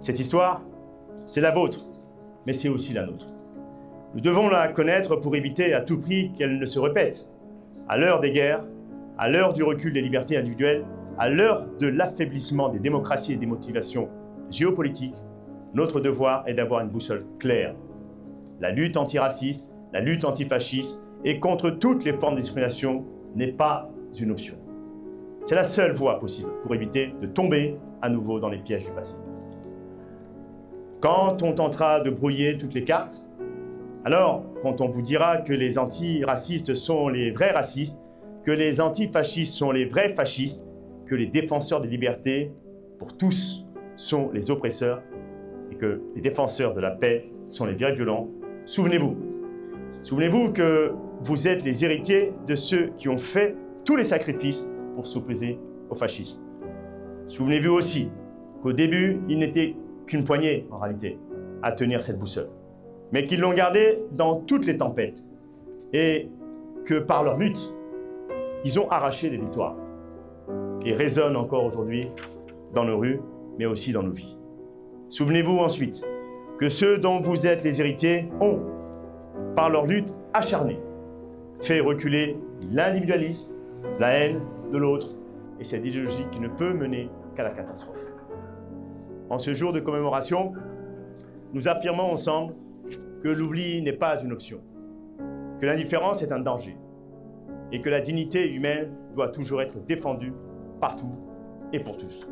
Cette histoire, c'est la vôtre, mais c'est aussi la nôtre. Nous devons la connaître pour éviter à tout prix qu'elle ne se répète. À l'heure des guerres, à l'heure du recul des libertés individuelles, à l'heure de l'affaiblissement des démocraties et des motivations géopolitiques, notre devoir est d'avoir une boussole claire. La lutte antiraciste, la lutte antifasciste et contre toutes les formes de discrimination n'est pas une option. C'est la seule voie possible pour éviter de tomber à nouveau dans les pièges du passé. Quand on tentera de brouiller toutes les cartes, alors quand on vous dira que les antiracistes sont les vrais racistes, que les antifascistes sont les vrais fascistes, que les défenseurs des libertés, pour tous, sont les oppresseurs et que les défenseurs de la paix sont les vrais violents, souvenez-vous. Souvenez-vous que vous êtes les héritiers de ceux qui ont fait tous les sacrifices pour s'opposer au fascisme. Souvenez-vous aussi qu'au début, il n'était qu'une poignée, en réalité, à tenir cette boussole, mais qu'ils l'ont gardée dans toutes les tempêtes et que par leur lutte, ils ont arraché les victoires et résonnent encore aujourd'hui dans nos rues, mais aussi dans nos vies. Souvenez-vous ensuite que ceux dont vous êtes les héritiers ont, par leur lutte acharnée, fait reculer l'individualisme, la haine de l'autre et cette idéologie qui ne peut mener qu'à la catastrophe. En ce jour de commémoration, nous affirmons ensemble que l'oubli n'est pas une option, que l'indifférence est un danger et que la dignité humaine doit toujours être défendue partout et pour tous.